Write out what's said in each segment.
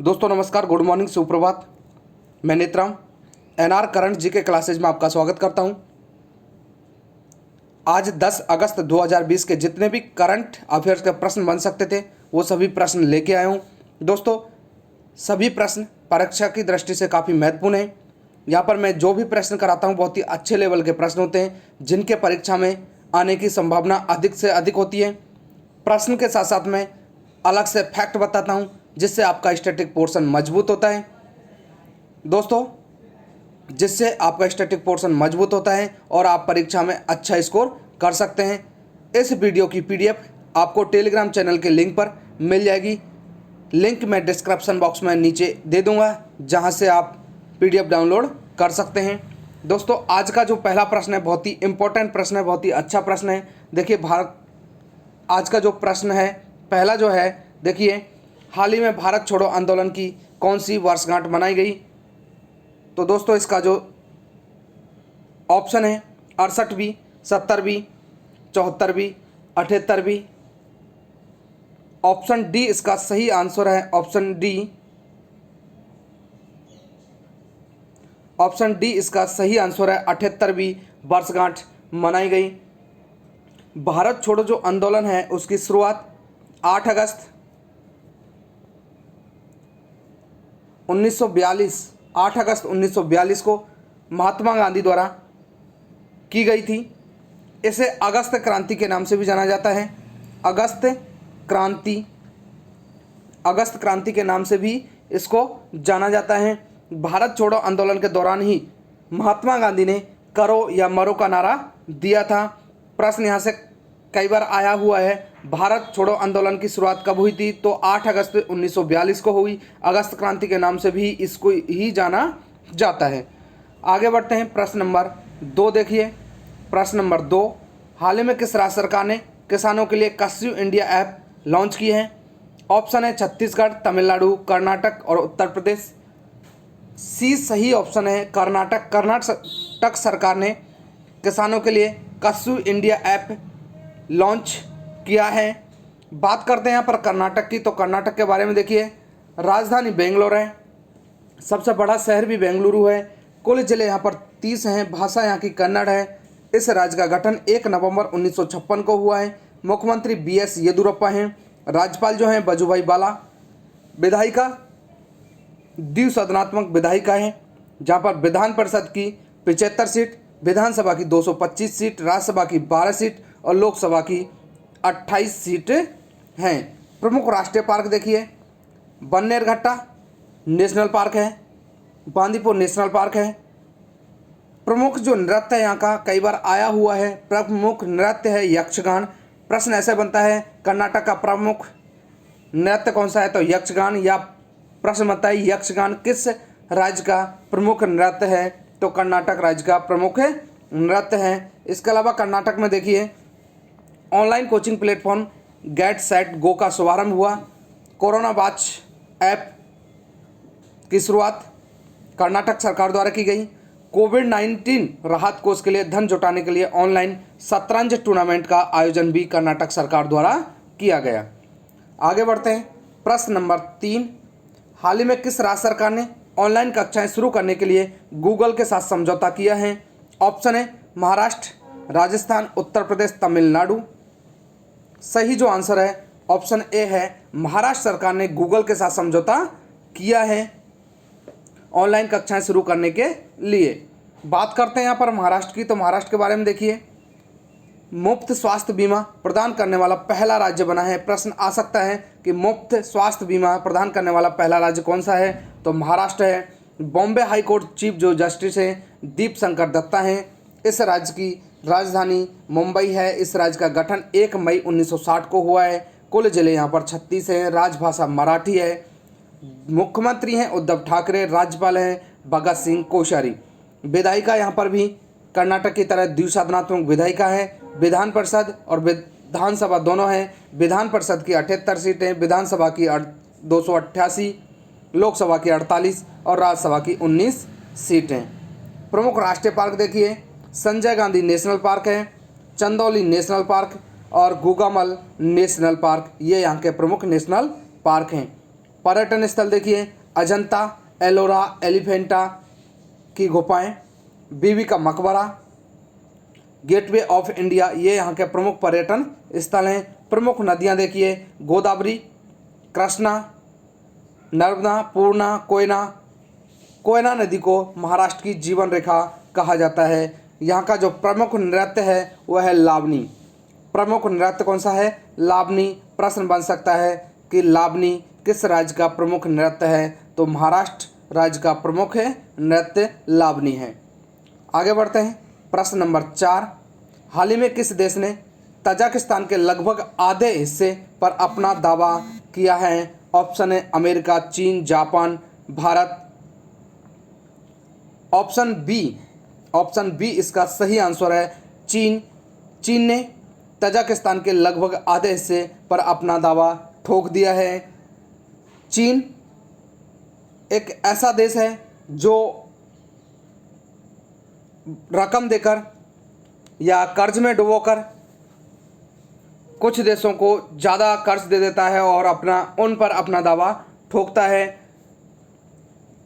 दोस्तों नमस्कार, good morning, सुप्रभात। मैं नेत्राम एनआर करंट जी के क्लासेज में आपका स्वागत करता हूं। आज 10 अगस्त 2020 के जितने भी करंट अफेयर्स के प्रश्न बन सकते थे वो सभी प्रश्न लेके आया हूं। दोस्तों सभी प्रश्न परीक्षा की दृष्टि से काफ़ी महत्वपूर्ण हैं। यहाँ पर मैं जो भी प्रश्न कराता हूँ बहुत ही अच्छे लेवल के प्रश्न होते हैं जिनके परीक्षा में आने की संभावना अधिक से अधिक होती है। प्रश्न के साथ साथ मैं अलग से फैक्ट बताता हूँ जिससे आपका स्टैटिक पोर्शन मजबूत होता है। दोस्तों जिससे आपका स्टैटिक पोर्शन मजबूत होता है और आप परीक्षा में अच्छा स्कोर कर सकते हैं। इस वीडियो की पीडीएफ आपको टेलीग्राम चैनल के लिंक पर मिल जाएगी। लिंक मैं डिस्क्रिप्शन बॉक्स में नीचे दे दूंगा जहां से आप पीडीएफ डाउनलोड कर सकते हैं। दोस्तों आज का जो पहला प्रश्न है बहुत ही इंपॉर्टेंट प्रश्न है, बहुत ही अच्छा प्रश्न है। देखिए आज का जो प्रश्न है पहला जो है, देखिए हाल ही में भारत छोड़ो आंदोलन की कौन सी वर्षगांठ मनाई गई। तो दोस्तों इसका जो ऑप्शन है 68वीं, 70वीं, 74वीं, 78वीं। ऑप्शन डी इसका सही आंसर है। ऑप्शन डी इसका सही आंसर है। 78वीं वर्षगांठ मनाई गई। भारत छोड़ो जो आंदोलन है उसकी शुरुआत 8 अगस्त 1942 को महात्मा गांधी द्वारा की गई थी। इसे अगस्त क्रांति के नाम से भी जाना जाता है। अगस्त क्रांति के नाम से भी इसको जाना जाता है। भारत छोड़ो आंदोलन के दौरान ही महात्मा गांधी ने करो या मरो का नारा दिया था। प्रश्न यहाँ से कई बार आया हुआ है, भारत छोड़ो आंदोलन की शुरुआत कब हुई थी? तो 8 अगस्त 1942 को हुई। अगस्त क्रांति के नाम से भी इसको ही जाना जाता है। आगे बढ़ते हैं। प्रश्न नंबर 2 देखिए। प्रश्न नंबर 2, हाल ही में किस राज्य सरकार ने किसानों के लिए कस्यू इंडिया ऐप लॉन्च की है? ऑप्शन है छत्तीसगढ़, तमिलनाडु, कर्नाटक और उत्तर प्रदेश। सी सही ऑप्शन है कर्नाटक। कर्नाटक सरकार ने किसानों के लिए कस्यू इंडिया ऐप लॉन्च किया है। बात करते हैं यहाँ पर कर्नाटक की। तो कर्नाटक के बारे में देखिए, राजधानी बेंगलोर है, सबसे बड़ा शहर भी बेंगलुरु है, कुल जिले यहाँ पर 30 हैं, भाषा यहाँ की कन्नड़ है। इस राज्य का गठन 1 नवंबर 1956 को हुआ है। मुख्यमंत्री BS येदुरप्पा हैं। राज्यपाल जो हैं वजुभाई वाला। विधायिका द्विसदनात्मक विधायिका है जहाँ पर विधान परिषद की 75 सीट, विधानसभा की 225 सीट, राज्यसभा की 12 सीट और लोकसभा की 28 सीट हैं। प्रमुख राष्ट्रीय पार्क देखिए, बन्नेरघट्टा नेशनल पार्क है, बांदीपुर नेशनल पार्क है। प्रमुख जो नृत्य है यहाँ का कई बार आया हुआ है, प्रमुख नृत्य है यक्षगान। प्रश्न ऐसे बनता है कर्नाटक का प्रमुख नृत्य कौन सा है? तो यक्षगान। या प्रश्न बनता है यक्षगान किस राज्य का प्रमुख नृत्य है? तो कर्नाटक राज्य का प्रमुख नृत्य है। इसके अलावा कर्नाटक में देखिए online coaching platform get set go का शुभारंभ हुआ। कोरोना वॉच ऐप की शुरुआत कर्नाटक सरकार द्वारा की गई। कोविड-19 राहत कोष के लिए धन जुटाने के लिए ऑनलाइन शतरंज टूर्नामेंट का आयोजन भी कर्नाटक सरकार द्वारा किया गया। आगे बढ़ते हैं। प्रश्न नंबर 3, हाल ही में किस राज्य सरकार ने ऑनलाइन कक्षाएं शुरू करने के लिए गूगल के साथ समझौता किया है? ऑप्शन है महाराष्ट्र, राजस्थान, उत्तर प्रदेश, तमिलनाडु। सही जो आंसर है ऑप्शन ए है, महाराष्ट्र सरकार ने गूगल के साथ समझौता किया है ऑनलाइन कक्षाएं शुरू करने के लिए। बात करते हैं यहाँ पर महाराष्ट्र की। तो महाराष्ट्र के बारे में देखिए, मुफ्त स्वास्थ्य बीमा प्रदान करने वाला पहला राज्य बना है। प्रश्न आ सकता है कि मुफ्त स्वास्थ्य बीमा प्रदान करने वाला पहला राज्य कौन सा है? तो महाराष्ट्र है। बॉम्बे हाई कोर्ट चीफ जो जस्टिस हैं दीप शंकर दत्ता हैं। इस राज्य की राजधानी मुंबई है। इस राज्य का गठन 1 मई 1960 को हुआ है। कुल जिले यहाँ पर 36 हैं। राजभाषा मराठी है। मुख्यमंत्री हैं उद्धव ठाकरे। राज्यपाल हैं भगत सिंह कोश्यारी। विधायिका यहाँ पर भी कर्नाटक की तरह द्विसदनात्मक विधायिका है। विधान परिषद और विधानसभा दोनों हैं। विधान परिषद की 78 सीटें, विधानसभा की 288, लोकसभा की 48 और राज्यसभा की 19 सीटें। प्रमुख राष्ट्रीय पार्क देखिए, संजय गांधी नेशनल पार्क है, चंदौली नेशनल पार्क और गुगामल नेशनल पार्क। ये यहाँ के प्रमुख नेशनल पार्क हैं। पर्यटन स्थल देखिए अजंता, एलोरा, एलिफेंटा की गुफाएं, बीबी का मकबरा, गेटवे ऑफ इंडिया, ये यहाँ के प्रमुख पर्यटन स्थल हैं। प्रमुख नदियाँ देखिए गोदावरी, कृष्णा, नर्मदा, पूर्णा, कोयना। कोयना नदी को महाराष्ट्र की जीवन रेखा कहा जाता है। यहाँ का जो प्रमुख नृत्य है वह है लावनी। प्रमुख नृत्य कौन सा है? लावनी। प्रश्न बन सकता है कि लावनी किस राज्य का प्रमुख नृत्य है? तो महाराष्ट्र राज्य का प्रमुख है नृत्य लावनी है। आगे बढ़ते हैं। प्रश्न नंबर 4, हाल ही में किस देश ने तजाकिस्तान के लगभग आधे हिस्से पर अपना दावा किया है? ऑप्शन है अमेरिका, चीन, जापान, भारत। ऑप्शन बी इसका सही आंसर है चीन। चीन ने तजाकिस्तान के लगभग आधे हिस्से पर अपना दावा ठोक दिया है। चीन एक ऐसा देश है जो रकम देकर या कर्ज में डुबोकर कुछ देशों को ज़्यादा कर्ज दे देता है और उन पर अपना दावा ठोकता है।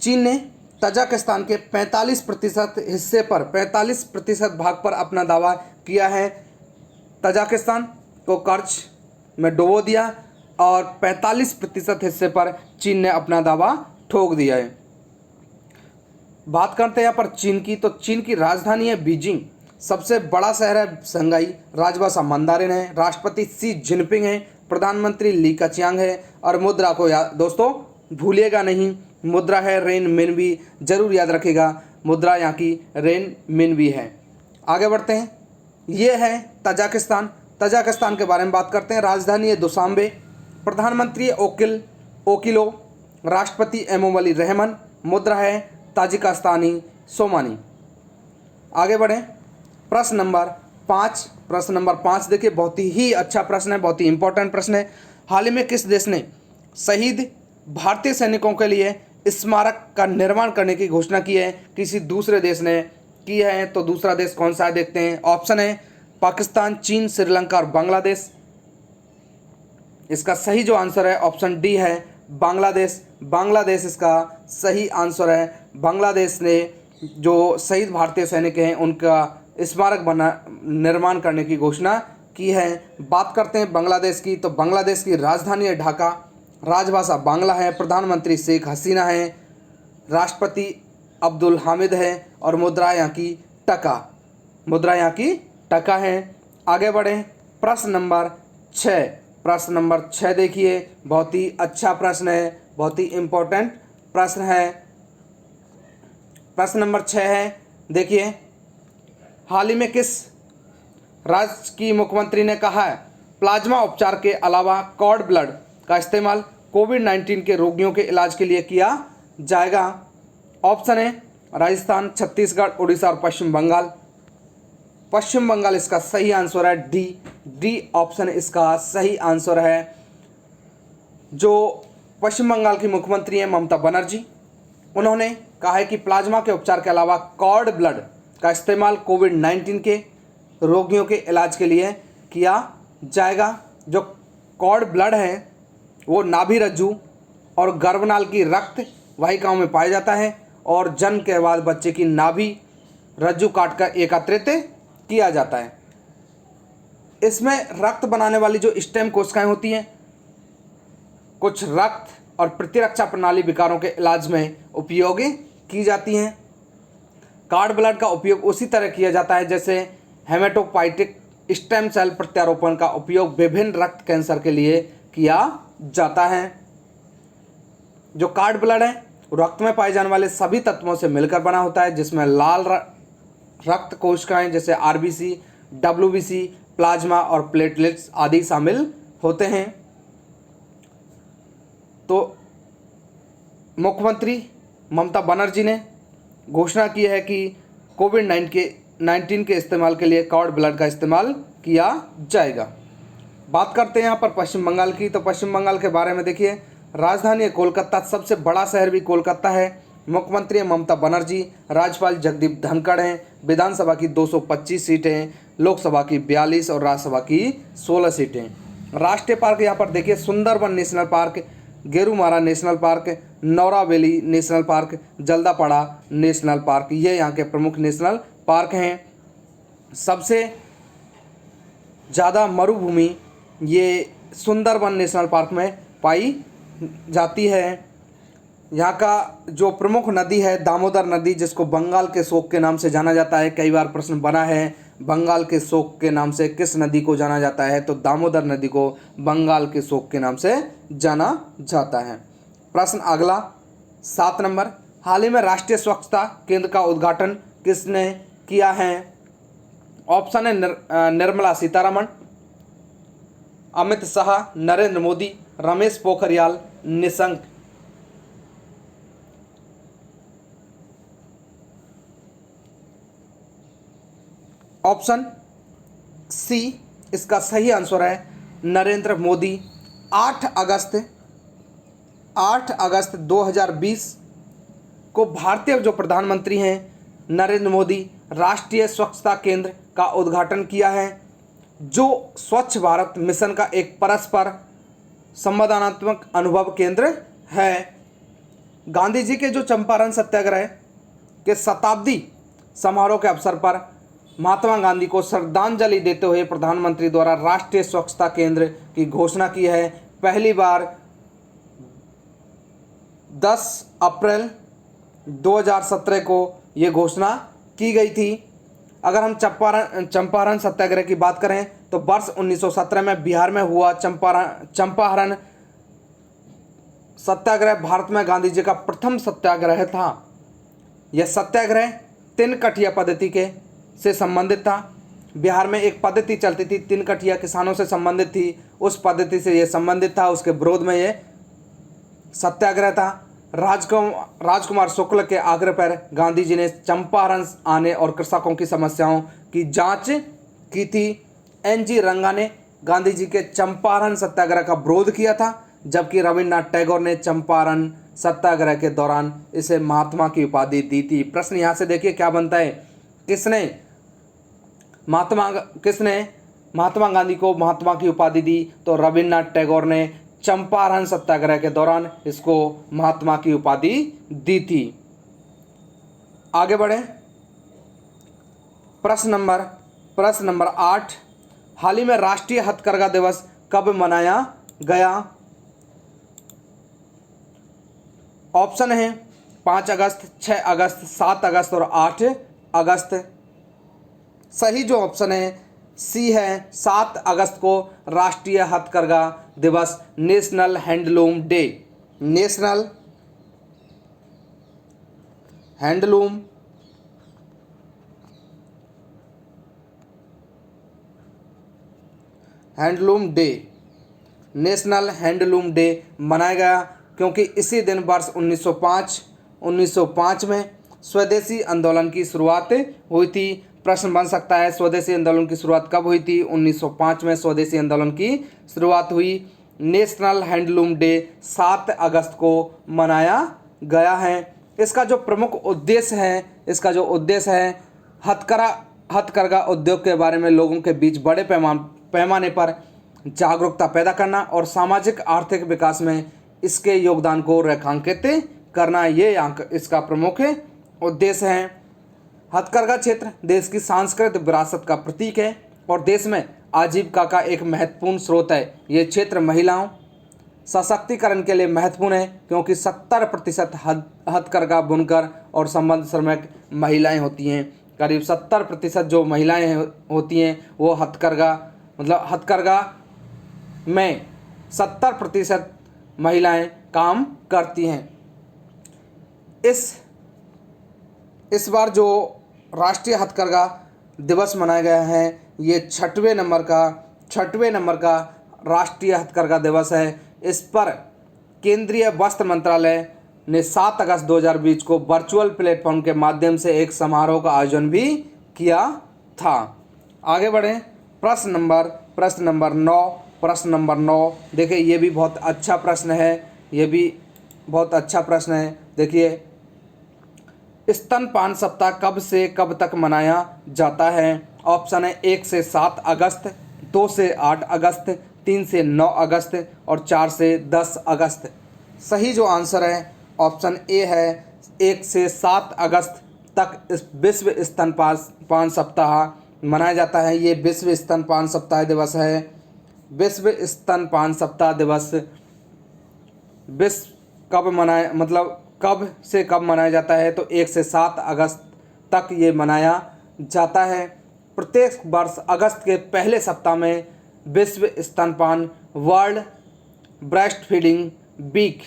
चीन ने तजाकिस्तान के 45% हिस्से पर 45% भाग पर अपना दावा किया है। तजाकिस्तान को कर्ज में डुबो दिया और 45% हिस्से पर चीन ने अपना दावा ठोक दिया है। बात करते हैं यहाँ पर चीन की, तो चीन की राजधानी है बीजिंग, सबसे बड़ा शहर है शंघाई, राजभाषा मंदारिन है, राष्ट्रपति शी जिनपिंग है, प्रधानमंत्री ली कचियांग है और मुद्रा को दोस्तों भूलिएगा नहीं, मुद्रा है रेन मिनबी, जरूर याद रखिएगा मुद्रा यहाँ की रेन मिनबी है। आगे बढ़ते हैं। ये है तजाकिस्तान। तजाकिस्तान के बारे में बात करते हैं। राजधानी है दुशांबे, प्रधानमंत्री है ओकिलो, राष्ट्रपति एमोमली रहमान, मुद्रा है ताजिकिस्तानी सोमानी। आगे बढ़ें। प्रश्न नंबर 5 देखिए बहुत ही अच्छा प्रश्न है, बहुत ही इंपॉर्टेंट प्रश्न है। हाल ही में किस देश ने शहीद भारतीय सैनिकों के लिए स्मारक का निर्माण करने की घोषणा की है? किसी दूसरे देश ने की है, तो दूसरा देश कौन सा है देखते हैं। ऑप्शन है पाकिस्तान, चीन, श्रीलंका और बांग्लादेश। इसका सही जो आंसर है ऑप्शन डी है बांग्लादेश। बांग्लादेश इसका सही आंसर है। बांग्लादेश ने जो शहीद भारतीय सैनिक हैं उनका स्मारक निर्माण करने की घोषणा की है। बात करते हैं बांग्लादेश की, तो बांग्लादेश की राजधानी है ढाका, राजभाषा बांग्ला है, प्रधानमंत्री शेख हसीना है, राष्ट्रपति अब्दुल हामिद है और मुद्रा यहाँ की टका है। आगे बढ़ें। प्रश्न नंबर 6 देखिए बहुत ही अच्छा प्रश्न है, बहुत ही इम्पोर्टेंट प्रश्न है। प्रश्न नंबर 6 है देखिए, हाल ही में किस राज्य की मुख्यमंत्री ने कहा है प्लाज्मा उपचार के अलावा कॉर्ड ब्लड का इस्तेमाल कोविड-19 के रोगियों के इलाज के लिए किया जाएगा? ऑप्शन है राजस्थान, छत्तीसगढ़, उड़ीसा और पश्चिम बंगाल। पश्चिम बंगाल इसका सही आंसर है डी ऑप्शन इसका सही आंसर है। जो पश्चिम बंगाल की मुख्यमंत्री हैं ममता बनर्जी, उन्होंने कहा है कि प्लाज्मा के उपचार के अलावा कॉर्ड ब्लड का इस्तेमाल कोविड-19 के रोगियों के इलाज के लिए किया जाएगा। जो कॉर्ड ब्लड है वो नाभि रज्जु और गर्भनाल की रक्त वाहिकाओं में पाया जाता है और जन्म के बाद बच्चे की नाभि रज्जु काटकर एकत्रित किया जाता है। इसमें रक्त बनाने वाली जो स्टेम कोशिकाएं होती हैं कुछ रक्त और प्रतिरक्षा प्रणाली विकारों के इलाज में उपयोग की जाती हैं। कॉर्ड ब्लड का उपयोग उसी तरह किया जाता है जैसे हेमेटोपाइटिक स्टेम सेल प्रत्यारोपण का उपयोग विभिन्न रक्त कैंसर के लिए किया जाता है। जो कॉर्ड ब्लड है रक्त में पाए जाने वाले सभी तत्वों से मिलकर बना होता है, जिसमें लाल रक्त कोशिकाएं जैसे आरबीसी, डब्ल्यूबीसी, प्लाज्मा और प्लेटलेट्स आदि शामिल होते हैं। तो मुख्यमंत्री ममता बनर्जी ने घोषणा की है कि कोविड-19 के इस्तेमाल के लिए कॉर्ड ब्लड का इस्तेमाल किया जाएगा। बात करते हैं यहाँ पर पश्चिम बंगाल की, तो पश्चिम बंगाल के बारे में देखिए, राजधानी है कोलकाता, सबसे बड़ा शहर भी कोलकाता है, मुख्यमंत्री ममता बनर्जी, राज्यपाल जगदीप धनखड़ हैं, विधानसभा की 225 सीटें, लोकसभा की 42 और राज्यसभा की 16 सीटें। राष्ट्रीय पार्क यहाँ पर देखिए Sundarban national park Gorumara national park, Neora valley national park, Jaldapara national park. ये यहाँ के प्रमुख नेशनल पार्क हैं। सबसे ज़्यादा मरुभूमि ये सुंदरबन नेशनल पार्क में पाई जाती है। यहाँ का जो प्रमुख नदी है दामोदर नदी, जिसको बंगाल के शोक के नाम से जाना जाता है। कई बार प्रश्न बना है बंगाल के शोक के नाम से किस नदी को जाना जाता है, तो दामोदर नदी को बंगाल के शोक के नाम से जाना जाता है। प्रश्न अगला 7 नंबर, हाल ही में राष्ट्रीय स्वच्छता केंद्र का उद्घाटन किसने किया है? ऑप्शन है निर्मला सीतारमण, अमित शाह, नरेंद्र मोदी, रमेश पोखरियाल निशंक। ऑप्शन सी इसका सही आंसर है नरेंद्र मोदी। 8 अगस्त 2020 को भारतीय जो प्रधानमंत्री हैं नरेंद्र मोदी राष्ट्रीय स्वच्छता केंद्र का उद्घाटन किया है, जो स्वच्छ भारत मिशन का एक परस्पर संवादात्मक अनुभव केंद्र है। गांधी जी के जो चंपारण सत्याग्रह के शताब्दी समारोह के अवसर पर महात्मा गांधी को श्रद्धांजलि देते हुए प्रधानमंत्री द्वारा राष्ट्रीय स्वच्छता केंद्र की घोषणा की है। पहली बार 10 अप्रैल 2017 को ये घोषणा की गई थी। अगर हम चंपारण सत्याग्रह की बात करें तो वर्ष 1917 में बिहार में हुआ चंपारण सत्याग्रह भारत में गांधी जी का प्रथम सत्याग्रह था। यह सत्याग्रह 3 कठिया पद्धति से संबंधित था। बिहार में एक पद्धति चलती थी 3 कठिया किसानों से संबंधित थी, उस पद्धति से यह संबंधित था। उसके विरोध में यह सत्याग्रह था। राजकुमार शुक्ल के आग्रह पर गांधी जी ने चंपारण आने और कृषकों की समस्याओं की जांच की थी। NG रंगा ने गांधी जी के चंपारण सत्याग्रह का विरोध किया था, जबकि रविन्द्रनाथ टैगोर ने चंपारण सत्याग्रह के दौरान इसे महात्मा की उपाधि दी थी। प्रश्न यहाँ से देखिए क्या बनता है, किसने महात्मा गांधी को महात्मा की उपाधि दी? तो रविन्द्रनाथ टैगोर ने चंपारण सत्याग्रह के दौरान इसको महात्मा की उपाधि दी थी। आगे बढ़े, प्रश्न नंबर 8, हाल ही में राष्ट्रीय हथकरघा दिवस कब मनाया गया? ऑप्शन है 5 अगस्त, 6 अगस्त, 7 अगस्त और 8 अगस्त। सही जो ऑप्शन है सी है, 7 अगस्त को राष्ट्रीय हथकरघा दिवस, national handloom day. National handloom day मनाया गया क्योंकि इसी दिन वर्ष 1905 में स्वदेशी आंदोलन की शुरुआत हुई थी। प्रश्न बन सकता है स्वदेशी आंदोलन की शुरुआत कब हुई थी? 1905 में स्वदेशी आंदोलन की शुरुआत हुई। नेशनल हैंडलूम डे 7 अगस्त को मनाया गया है। इसका जो प्रमुख उद्देश्य है हथकरघा उद्योग के बारे में लोगों के बीच बड़े पैमाने पर जागरूकता पैदा करना और सामाजिक आर्थिक विकास में इसके योगदान को रेखांकित करना, ये इसका प्रमुख उद्देश्य है। हथकरघा क्षेत्र देश की सांस्कृतिक विरासत का प्रतीक है और देश में आजीविका का एक महत्वपूर्ण स्रोत है। ये क्षेत्र महिलाओं सशक्तिकरण के लिए महत्वपूर्ण है क्योंकि 70% हथकरघा बुनकर और संबंध श्रमिक महिलाएं होती हैं। करीब 70% जो महिलाएं होती हैं वो हथकरघा में 70% महिलाएं काम करती हैं। इस बार जो राष्ट्रीय हथकरघा दिवस मनाया गया है ये 6वें नंबर का राष्ट्रीय हथकरघा दिवस है। इस पर केंद्रीय वस्त्र मंत्रालय ने 7 अगस्त 2020 को वर्चुअल प्लेटफॉर्म के माध्यम से एक समारोह का आयोजन भी किया था। आगे बढ़ें, प्रश्न नंबर 9। देखिए ये भी बहुत अच्छा प्रश्न है। देखिए, स्तनपान सप्ताह कब से कब तक मनाया जाता है? ऑप्शन है 1 से 7 अगस्त, 2 से 8 अगस्त, 3 से 9 अगस्त और 4 से 10 अगस्त। सही जो आंसर है ऑप्शन ए है, 1 से 7 अगस्त तक इस विश्व स्तनपान सप्ताह मनाया जाता है। ये विश्व स्तनपान सप्ताह दिवस है। विश्व स्तनपान सप्ताह दिवस विश्व कब मनाया, मतलब कब से कब मनाया जाता है, तो 1 से 7 अगस्त तक ये मनाया जाता है। प्रत्येक वर्ष अगस्त के पहले सप्ताह में विश्व स्तनपान world breastfeeding week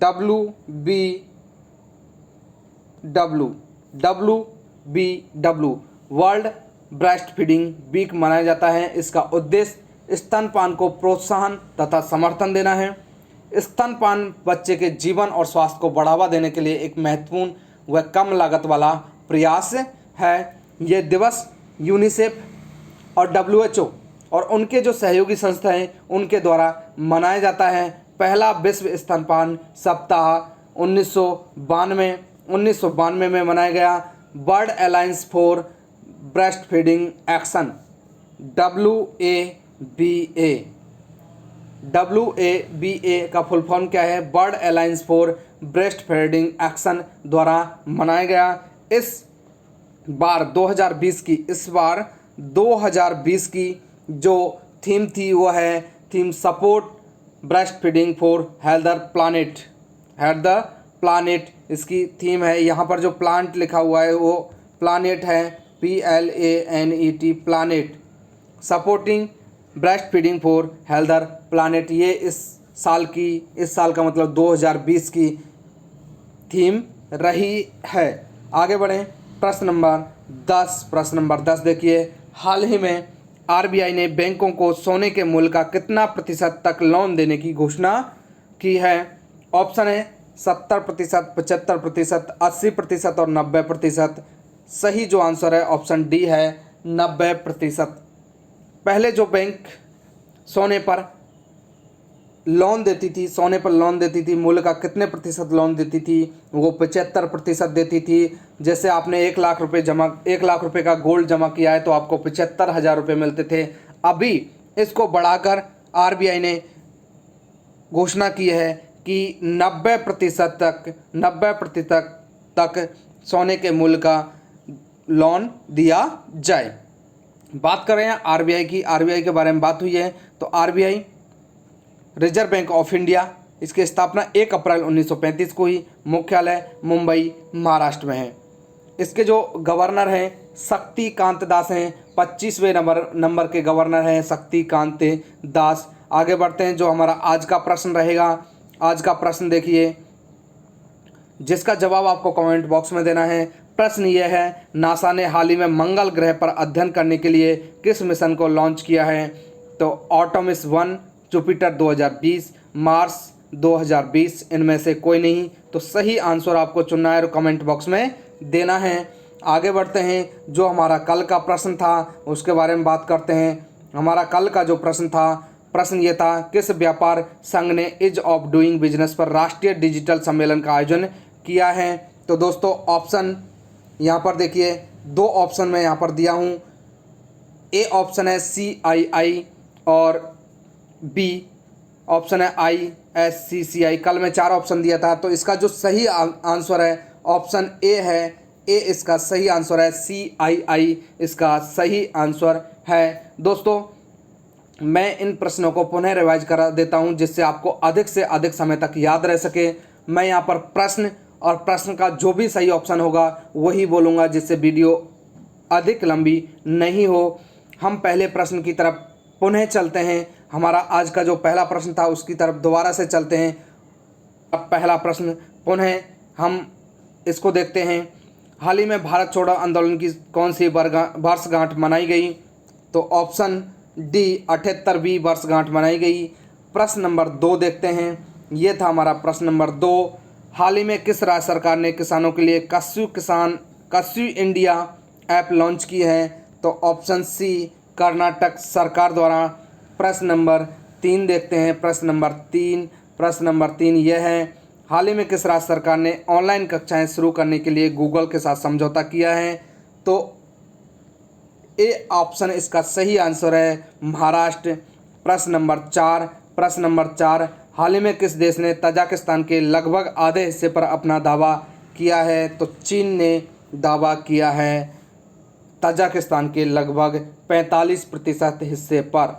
WBW world breastfeeding week मनाया जाता है। इसका उद्देश्य स्तनपान को प्रोत्साहन तथा समर्थन देना है। स्तनपान बच्चे के जीवन और स्वास्थ्य को बढ़ावा देने के लिए एक महत्वपूर्ण व कम लागत वाला प्रयास है। ये दिवस यूनिसेफ और WHO और उनके जो सहयोगी संस्था हैं उनके द्वारा मनाया जाता है। पहला विश्व स्तनपान सप्ताह 1992 में मनाया गया। World alliance for breast feeding action WABA का फुल फॉर्म क्या है? World alliance for breast feeding action द्वारा मनाया गया। इस बार 2020 की जो थीम थी वो है theme support breast feeding for healthier planet इसकी थीम है। यहाँ पर जो प्लांट लिखा हुआ है वो प्लानेट है, PLANET planet, supporting breast feeding for healthier planet. ये इस साल का मतलब 2020 की थीम रही है। आगे बढ़ें, प्रश्न नंबर 10 देखिए, हाल ही में RBI ने बैंकों को सोने के मूल्य का कितना प्रतिशत तक लोन देने की घोषणा की है? ऑप्शन है 70%, 75%, 80% और 90%। सही जो आंसर है ऑप्शन डी है 90%। पहले जो बैंक सोने पर लोन देती थी, मूल्य का कितने प्रतिशत लोन देती थी? वो 75% देती थी। जैसे आपने 1 लाख रुपए का गोल्ड जमा किया है तो आपको 75,000 रुपये मिलते थे। अभी इसको बढ़ाकर RBI ने घोषणा की है कि 90% तक सोने के मूल्य का लोन दिया जाए। बात करें RBI की, RBI के बारे में बात हुई है तो RBI reserve bank of India, इसकी स्थापना 1 अप्रैल 1935 को हुई। मुख्यालय मुंबई महाराष्ट्र में है। इसके जो गवर्नर हैं शक्तिकांत दास हैं, 25वें नंबर के गवर्नर हैं शक्तिकांत दास। आगे बढ़ते हैं, जो हमारा आज का प्रश्न रहेगा। आज का प्रश्न देखिए, जिसका जवाब आपको कमेंट बॉक्स में देना है। प्रश्न ये है, नासा ने हाल ही में मंगल ग्रह पर अध्ययन करने के लिए किस मिशन को लॉन्च किया है? तो आर्टेमिस 1, जुपिटर 2020, मार्स 2020, इनमें से कोई नहीं। तो सही आंसर आपको चुनना है और कमेंट बॉक्स में देना है। आगे बढ़ते हैं, जो हमारा कल का प्रश्न था उसके बारे में बात करते हैं। हमारा कल का जो प्रश्न ये था, किस व्यापार संघ ने ईज ऑफ डूइंग बिजनेस पर राष्ट्रीय डिजिटल सम्मेलन का आयोजन किया है? तो दोस्तों ऑप्शन यहाँ पर देखिए, 2 ऑप्शन मैं यहाँ पर दिया हूँ। ए ऑप्शन है CII और B ऑप्शन है ISCCI। कल मैं 4 ऑप्शन दिया था, तो इसका जो सही आंसर है ऑप्शन ए है। ए इसका सही आंसर है, CII इसका सही आंसर है। दोस्तों मैं इन प्रश्नों को पुनः रिवाइज करा देता हूं जिससे आपको अधिक से अधिक समय तक याद रह सके। मैं यहाँ पर प्रश्न का जो भी सही ऑप्शन होगा वही बोलूँगा, जिससे वीडियो अधिक लंबी नहीं हो। हम पहले प्रश्न की तरफ पुनः चलते हैं। हमारा आज का जो पहला प्रश्न था उसकी तरफ दोबारा से चलते हैं। अब पहला प्रश्न पुनः हम इसको देखते हैं। हाल ही में भारत छोड़ो आंदोलन की कौन सी वर्षगांठ मनाई गई? तो ऑप्शन डी 78वीं वर्षगांठ मनाई गई। प्रश्न नंबर 2 देखते हैं। ये था हमारा प्रश्न नंबर 2। हाल ही में किस राज्य सरकार ने किसानों के लिए कस्यू इंडिया ऐप लॉन्च की है? तो ऑप्शन सी कर्नाटक सरकार द्वारा। प्रश्न नंबर 3 देखते हैं। प्रश्न नंबर 3 यह है, हाल ही में किस राज्य सरकार ने ऑनलाइन कक्षाएं शुरू करने के लिए गूगल के साथ समझौता किया है? तो ए ऑप्शन इसका सही आंसर है, महाराष्ट्र। प्रश्न नंबर 4, हाल ही में किस देश ने तजाकिस्तान के लगभग आधे हिस्से पर अपना दावा किया है? तो चीन ने दावा किया है तजाकिस्तान के लगभग 45% हिस्से पर।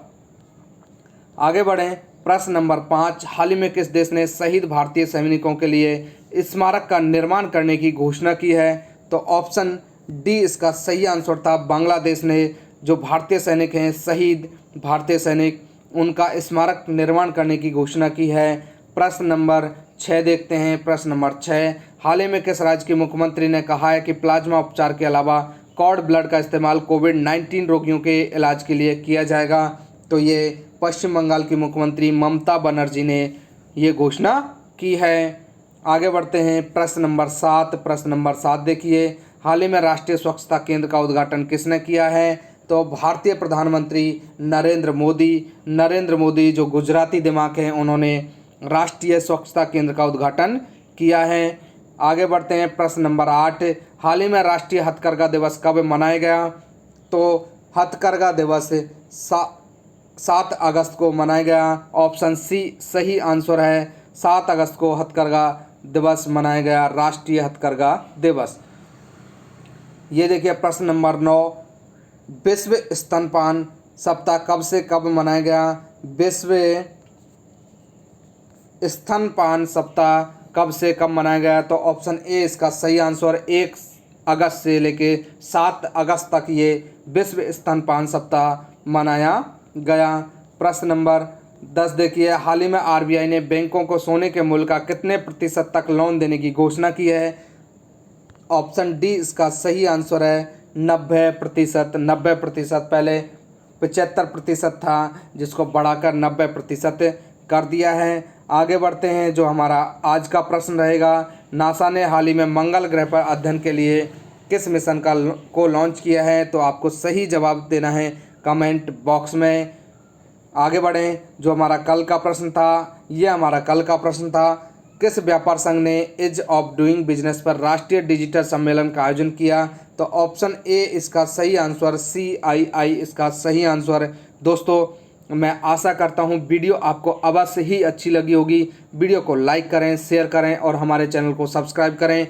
आगे बढ़ें, प्रश्न नंबर 5, हाल ही में किस देश ने शहीद भारतीय सैनिकों के लिए स्मारक का निर्माण करने की घोषणा की है? तो ऑप्शन डी इसका सही आंसर था। बांग्लादेश ने जो भारतीय सैनिक हैं, शहीद भारतीय सैनिक, उनका स्मारक निर्माण करने की घोषणा की है। प्रश्न नंबर 6 देखते हैं। प्रश्न नंबर 6, हाल ही में किस राज्य के मुख्यमंत्री ने कहा है कि प्लाज्मा उपचार के अलावा कॉर्ड ब्लड का इस्तेमाल कोविड-19 रोगियों के इलाज के लिए किया जाएगा? तो ये पश्चिम बंगाल की मुख्यमंत्री ममता बनर्जी ने ये घोषणा की है। आगे बढ़ते हैं, प्रश्न नंबर 7। प्रश्न नंबर 7 देखिए, हाल ही में राष्ट्रीय स्वच्छता केंद्र का उद्घाटन किसने किया है? तो भारतीय प्रधानमंत्री नरेंद्र मोदी जो गुजराती दिमाग हैं, उन्होंने राष्ट्रीय स्वच्छता केंद्र का उद्घाटन किया है। आगे बढ़ते हैं, प्रश्न नंबर 8, हाल ही में राष्ट्रीय हथकरघा दिवस कब मनाया गया? तो हथकरघा दिवस 7 अगस्त को मनाया गया। ऑप्शन सी सही आंसर है। 7 अगस्त को हथकरघा दिवस मनाया गया, राष्ट्रीय हथकरघा दिवस। ये देखिए प्रश्न नंबर 9, विश्व स्तनपान सप्ताह कब से कब मनाया गया? विश्व स्तनपान सप्ताह कब से कब मनाया गया? तो ऑप्शन ए इसका सही आंसर। 1 अगस्त से लेके 7 अगस्त तक ये विश्व स्तनपान सप्ताह मनाया गया। प्रश्न नंबर 10 देखिए, हाल ही में आरबीआई ने बैंकों को सोने के मूल्य का कितने प्रतिशत तक लोन देने की घोषणा की है? ऑप्शन डी इसका सही आंसर है 90%। 90%, पहले 75% था, जिसको बढ़ाकर 90% कर दिया है। आगे बढ़ते हैं, जो हमारा आज का प्रश्न रहेगा, नासा ने हाल ही में मंगल ग्रह पर अध्ययन के लिए किस मिशन को लॉन्च किया है? तो आपको सही जवाब देना है कमेंट बॉक्स में। आगे बढ़ें, जो हमारा कल का प्रश्न था, ये हमारा कल का प्रश्न था, किस व्यापार संघ ने ईज ऑफ डूइंग बिजनेस पर राष्ट्रीय डिजिटल सम्मेलन का आयोजन किया? तो ऑप्शन ए इसका सही आंसर, CII इसका सही आंसर। दोस्तों, मैं आशा करता हूँ वीडियो आपको अवश्य ही अच्छी लगी होगी। वीडियो को लाइक करें, शेयर करें और हमारे चैनल को सब्सक्राइब करें।